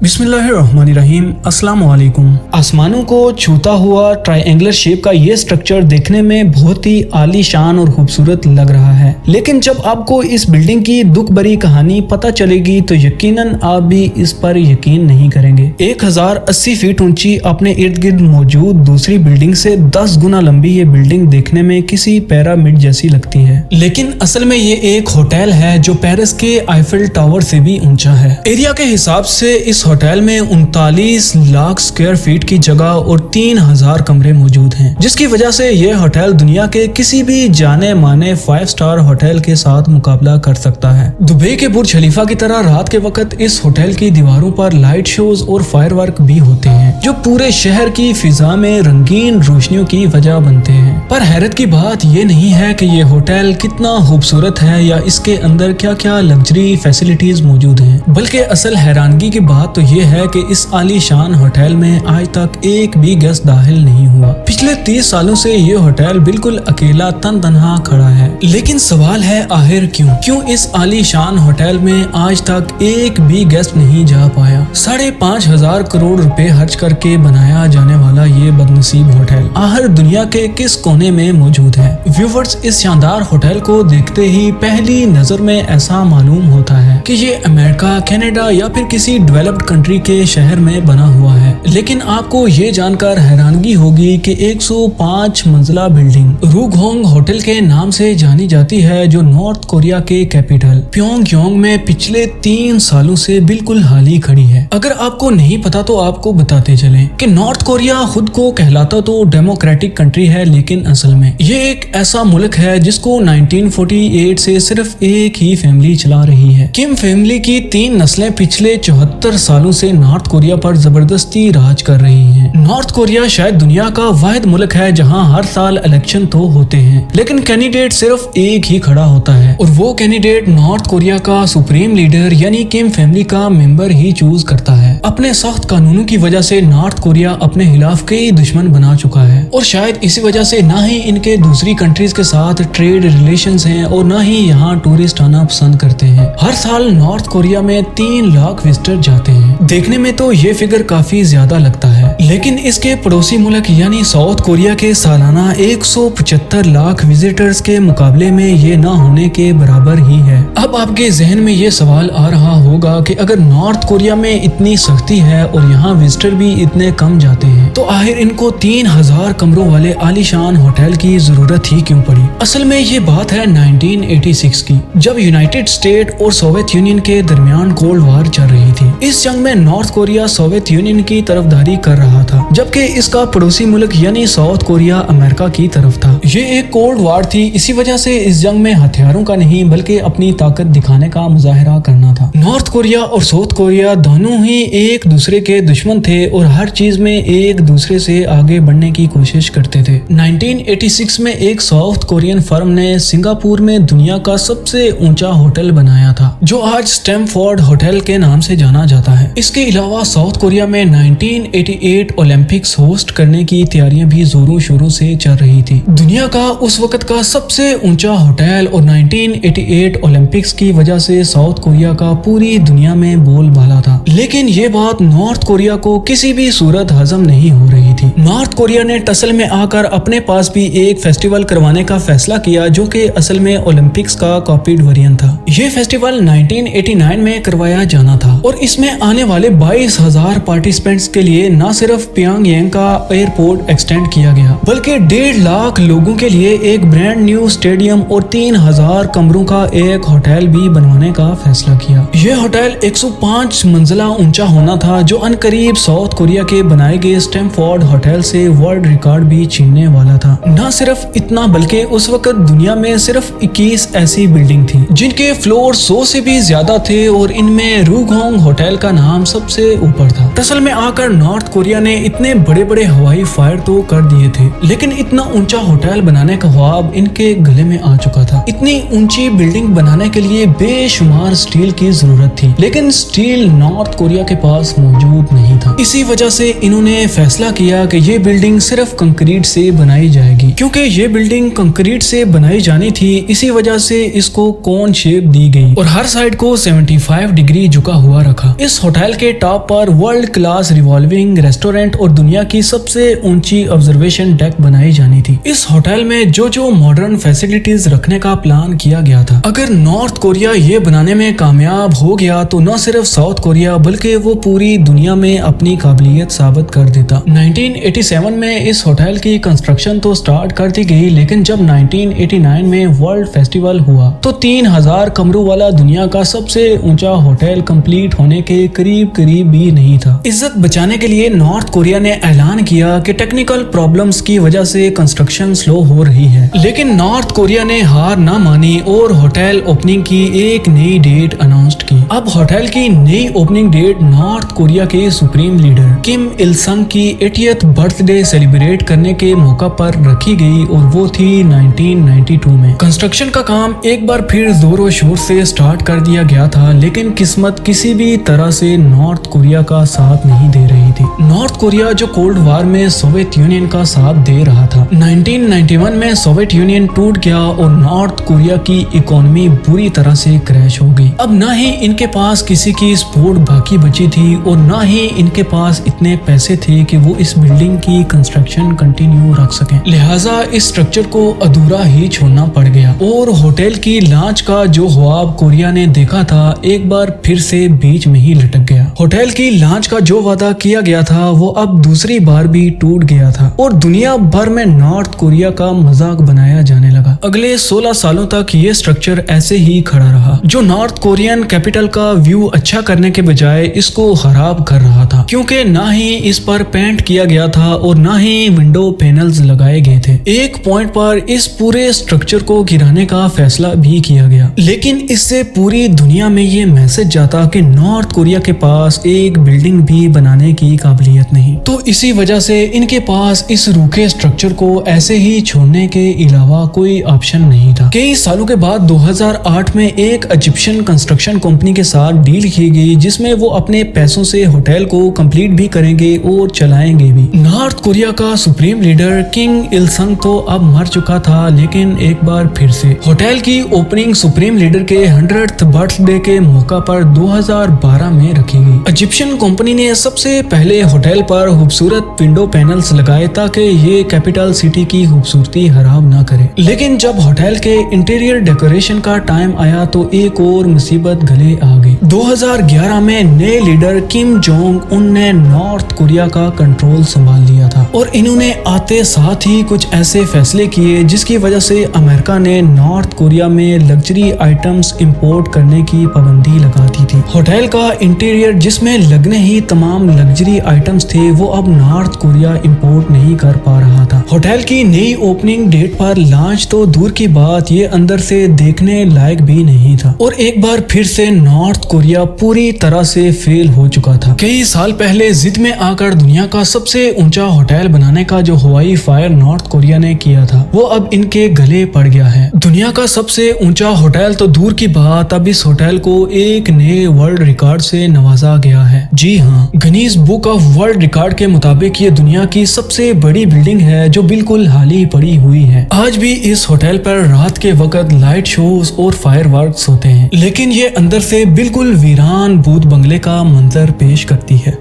बिस्मिल्लाहिर्रहमानिर्रहीम। अस्सलाम वालेकुम। आसमानों को छूता हुआ ट्रायंगुलर शेप का ये स्ट्रक्चर देखने में बहुत ही आलीशान और खूबसूरत लग रहा है, लेकिन जब आपको इस बिल्डिंग की दुख भरी कहानी पता चलेगी तो यकीनन आप भी इस पर यकीन नहीं करेंगे। 1080 फीट ऊंची अपने इर्द गिर्द मौजूद दूसरी बिल्डिंग से 10 गुना लंबी ये बिल्डिंग देखने में किसी पिरामिड जैसी लगती है, लेकिन असल में ये एक होटल है जो पेरिस के आईफिल टावर से भी ऊंचा है। एरिया के हिसाब से इस होटल में 39 लाख स्क्वायर फीट की जगह और 3000 कमरे मौजूद हैं, जिसकी वजह से यह होटल दुनिया के किसी भी जाने माने 5 स्टार होटल के साथ मुकाबला कर सकता है। दुबई के बुर्ज खलीफा की तरह रात के वक्त इस होटल की दीवारों पर लाइट शोज और फायरवर्क भी होते हैं, जो पूरे शहर की फिजा में रंगीन रोशनियों की वजह बनते हैं। पर हैरत की बात ये नहीं है कि ये होटल कितना खूबसूरत है या इसके अंदर क्या क्या लग्जरी फैसिलिटीज मौजूद हैं, बल्कि असल हैरानगी की बात तो ये है कि इस आलीशान होटल में आज तक एक भी गेस्ट दाखिल नहीं हुआ। पिछले 30 सालों से ये होटल बिल्कुल अकेला तनहा खड़ा है। लेकिन सवाल है आखिर क्यों इस आलीशान होटल में आज तक एक भी गेस्ट नहीं जा पाया। 5,500 करोड़ रुपए खर्च करके बनाया जाने वाला ये बदनसीब होटल आखिर दुनिया के किस कोने में मौजूद है। व्यूवर्स, इस शानदार होटल को देखते ही पहली नजर में ऐसा मालूम होता है कि ये अमेरिका, कनाडा या फिर किसी डेवलप्ड कंट्री के शहर में बना हुआ है, लेकिन आपको ये जानकर हैरानगी होगी कि 105 मंजिला बिल्डिंग रुगहोंग होटल के नाम से जानी जाती है, जो नॉर्थ कोरिया के कैपिटल प्योंगयांग में पिछले 3 सालों से बिल्कुल खाली खड़ी है। अगर आपको नहीं पता तो आपको बताते चलें कि नॉर्थ कोरिया खुद को कहलाता तो डेमोक्रेटिक कंट्री है, लेकिन असल में ये एक ऐसा मुल्क है जिसको 1948 से सिर्फ एक ही फैमिली चला रही है। किम फैमिली की 3 नस्लें पिछले 74 सालों से नॉर्थ कोरिया पर जबरदस्ती राज कर रही हैं। नॉर्थ कोरिया शायद दुनिया का वाहिद मुल्क है जहां हर साल इलेक्शन तो होते हैं, लेकिन कैंडिडेट सिर्फ एक ही खड़ा होता है और वो कैंडिडेट नॉर्थ कोरिया का सुप्रीम लीडर यानी किम फैमिली का मेंबर ही चूज करता है। अपने सख्त कानूनों की वजह से नॉर्थ कोरिया अपने खिलाफ कई दुश्मन बना चुका है और शायद इसी वजह से ना ही इनके दूसरी कंट्रीज के साथ ट्रेड रिलेशंस हैं और ना ही यहाँ टूरिस्ट आना पसंद करते हैं। हर साल नॉर्थ कोरिया में 3 लाख विजिटर जाते हैं। देखने में तो ये फिगर काफी ज्यादा लगता है, लेकिन इसके पड़ोसी मुल्क यानी साउथ कोरिया के सालाना 175 लाख विजिटर्स के मुकाबले में ये ना होने के बराबर ही है। अब आपके जहन में ये सवाल आ रहा होगा कि अगर नॉर्थ कोरिया में इतनी सख्ती है और यहाँ विजिटर भी इतने कम जाते हैं, तो आखिर इनको 3000 कमरों वाले आलीशान होटल की जरूरत ही क्यों पड़ी। असल में ये बात है 1986 की, जब यूनाइटेड स्टेट और सोवियत यूनियन के दरमियान कोल्ड वार चल रही थी। इस जंग में नॉर्थ कोरिया सोवियत यूनियन की तरफदारी कर रहा था, जबकि इसका पड़ोसी मुल्क यानी साउथ कोरिया अमेरिका की तरफ था। ये एक कोल्ड वार थी, इसी वजह से इस जंग में हथियारों का नहीं बल्कि अपनी ताकत दिखाने का मुजाहरा करना था। नॉर्थ कोरिया और साउथ कोरिया दोनों ही एक दूसरे के दुश्मन थे और हर चीज में एक दूसरे से आगे बढ़ने की कोशिश करते थे। 1986 में एक साउथ कोरियन फर्म ने सिंगापुर में दुनिया का सबसे ऊंचा होटल बनाया था, जो आज स्टैमफोर्ड होटल के नाम से जाना जाता है। इसके अलावा साउथ कोरिया में 1988 ओलंपिक्स होस्ट करने की तैयारियां भी जोरों शोरों से चल रही थी। दुनिया का उस वक्त का सबसे ऊंचा होटल और 1988 ओलंपिक्स की वजह से साउथ कोरिया का पूरी दुनिया में बोलबाला था, लेकिन ये बात नॉर्थ कोरिया को किसी भी सूरत हजम नहीं हो रही थी। नॉर्थ कोरिया ने टसल में आकर अपने पास भी एक फेस्टिवल करवाने का फैसला किया, जो कि असल में ओलंपिक्स का कॉपीड वेरिएंट था। ये फेस्टिवल 1989 में करवाया जाना था और इसमें आने वाले 22,000 पार्टिसिपेंट्स के लिए न सिर्फ प्योंगयांग का एयरपोर्ट एक्सटेंड किया गया, बल्कि 1.5 लाख लोगों के लिए एक ब्रांड न्यू स्टेडियम और 3000 कमरों का एक होटल भी बनवाने का फैसला किया। यह होटल 105 मंजिला ऊंचा होना था, जो अनकरीब साउथ कोरिया के बनाए गए स्टैमफोर्ड होटल से वर्ल्ड रिकॉर्ड भी छीनने वाला था। न सिर्फ इतना बल्कि उस वक्त दुनिया में सिर्फ 21 ऐसी बिल्डिंग थी जिनके फ्लोर 100 से भी ज्यादा थे और इनमें रुगहोंग होटल का नाम सबसे ऊपर था। असल में आकर नॉर्थ कोरिया ने इतने बड़े बड़े हवाई फायर तो कर दिए थे, लेकिन इतना ऊंचा होटल बनाने का ख्वाब इनके गले में आ चुका था। इतनी ऊंची बिल्डिंग बनाने के लिए बेशुमार स्टील की जरूरत थी, लेकिन स्टील नॉर्थ कोरिया के पास मौजूद नहीं था। इसी वजह से इन्होंने फैसला किया कि ये बिल्डिंग सिर्फ कंक्रीट से बनाई जाएगी। क्योंकि ये बिल्डिंग कंक्रीट से बनाई जानी थी, इसी वजह से इसको कोन शेप दी गई और हर साइड को 75 डिग्री झुका हुआ रखा। इस होटल होटल के टॉप पर वर्ल्ड क्लास रिवॉल्विंग रेस्टोरेंट और दुनिया की सबसे ऊंची ऑब्जर्वेशन डेक बनाई जानी थी। इस होटल में जो मॉडर्न फैसिलिटीज रखने का प्लान किया गया था। अगर नॉर्थ कोरिया ये बनाने में कामयाब हो गया तो न सिर्फ साउथ कोरिया बल्कि वो पूरी दुनिया में अपनी काबिलियत साबित कर देता। 1987 में इस होटल की कंस्ट्रक्शन तो स्टार्ट कर दी गई, लेकिन जब 1989 में वर्ल्ड फेस्टिवल हुआ तो 3000 कमरों वाला दुनिया का सबसे ऊंचा होटल कंप्लीट होने के करीब भी नहीं था। इज्जत बचाने के लिए नॉर्थ कोरिया ने ऐलान किया कि टेक्निकल प्रॉब्लम्स की वजह से कंस्ट्रक्शन स्लो हो रही है, लेकिन नॉर्थ कोरिया ने हार ना मानी और होटल ओपनिंग की एक नई डेट अनाउंस की। अब होटल की नई ओपनिंग डेट नॉर्थ कोरिया के सुप्रीम लीडर किम इल संग की 80th बर्थडे सेलिब्रेट करने के मौका पर रखी गई और वो थी 1992 में। कंस्ट्रक्शन का काम एक बार फिर जोरों शोर से स्टार्ट कर दिया गया था, लेकिन किस्मत किसी भी तरह से नॉर्थ कोरिया का साथ नहीं दे रही थी। नॉर्थ कोरिया जो कोल्ड वार में सोवियत यूनियन का साथ दे रहा था। 1991 में सोवियत यूनियन टूट गया और नॉर्थ कोरिया की इकोनॉमी बुरी तरह से क्रैश हो गई। अब ना ही इनके पास किसी की सपोर्ट बाकी बची थी और ना ही इनके पास इतने पैसे थे कि वो इस बिल्डिंग की कंस्ट्रक्शन कंटिन्यू रख सकें। लिहाजा इस स्ट्रक्चर को अधूरा ही छोड़ना पड़ गया और होटल की लॉन्च का जो ख्वाब कोरिया ने देखा था एक बार फिर से बीच में ही लटक गया। होटल की लॉन्च का जो वादा किया गया था वो अब दूसरी बार भी टूट गया था और दुनिया भर में नॉर्थ कोरिया का मजाक बनाया जाने लगा। अगले 16 सालों तक ये स्ट्रक्चर ऐसे ही खड़ा रहा, जो नॉर्थ कोरियन कैपिटल का व्यू अच्छा करने के बजाय इसको खराब कर रहा था, क्योंकि ना ही इस पर पेंट किया गया था और ना ही विंडो पैनल्स लगाए गए थे। एक पॉइंट पर इस पूरे स्ट्रक्चर को गिराने का फैसला भी किया गया, लेकिन इससे पूरी दुनिया में ये मैसेज जाता कि नॉर्थ कोरिया के पास एक बिल्डिंग भी बनाने की काबिलियत नहीं। तो इसी वजह से इनके पास इस रूखे स्ट्रक्चर को ऐसे ही छोड़ने के अलावा कोई ऑप्शन नहीं था। कई सालों के बाद 2008 में एक इजिप्शियन कंस्ट्रक्शन कंपनी के साथ डील की गई, जिसमें वो अपने पैसों से होटल को कंप्लीट भी करेंगे और चलाएंगे भी। नॉर्थ कोरिया का सुप्रीम लीडर किम इल संग तो अब मर चुका था, लेकिन एक बार फिर से होटल की ओपनिंग सुप्रीम लीडर के 100th बर्थडे के मौका पर 2012 में रखी गई। इजिप्शियन कंपनी ने सबसे पहले होटल पर खूबसूरत विंडो पैनल्स लगाए ताकि ये कैपिटल सिटी की खूबसूरती खराब ना करे, लेकिन जब होटल के इंटीरियर डेकोरेशन का टाइम आया तो एक और मुसीबत गले आ गई। 2011 में नए लीडर किम जोंग उन ने नॉर्थ कोरिया का कंट्रोल संभाल लिया था और इन्होंने आते साथ ही कुछ ऐसे फैसले किए जिसकी वजह से अमेरिका ने नॉर्थ कोरिया में लग्जरी आइटम्स इंपोर्ट करने की पाबंदी लगा दी थी। होटल का इंटीरियर जिसमें लगने ही तमाम लग्जरी आइटम्स थे वो अब नॉर्थ कोरिया इंपोर्ट नहीं कर पा रहा था। होटल की नई ओपनिंग डेट पर लॉन्च तो दूर की बात, ये अंदर से देखने लायक भी नहीं था और एक बार फिर से नॉर्थ कोरिया पूरी तरह से फेल हो चुका था। कई साल पहले जिद में आकर दुनिया का सबसे ऊंचा होटल बनाने का जो हवाई फायर नॉर्थ कोरिया ने किया था वो अब इनके गले पड़ गया है। दुनिया का सबसे ऊंचा होटल तो दूर की बात, अब इस होटल को एक नए वर्ल्ड रिकॉर्ड से नवाजा गया है। जी हाँ, Guinness book of world record के मुताबिक ये दुनिया की सबसे बड़ी बिल्डिंग है जो बिल्कुल खाली पड़ी हुई है। आज भी इस होटल पर रात के वक्त लाइट शोज और फायरवर्क्स होते हैं, लेकिन ये अंदर से बिल्कुल वीरान भूत बंगले का मंजर पेश करती है।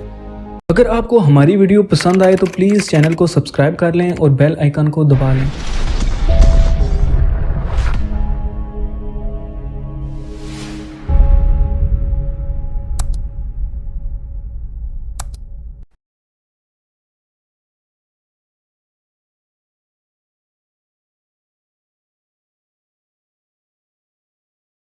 अगर आपको हमारी वीडियो पसंद आए तो प्लीज चैनल को सब्सक्राइब कर लें और बेल आइकन को दबा लें।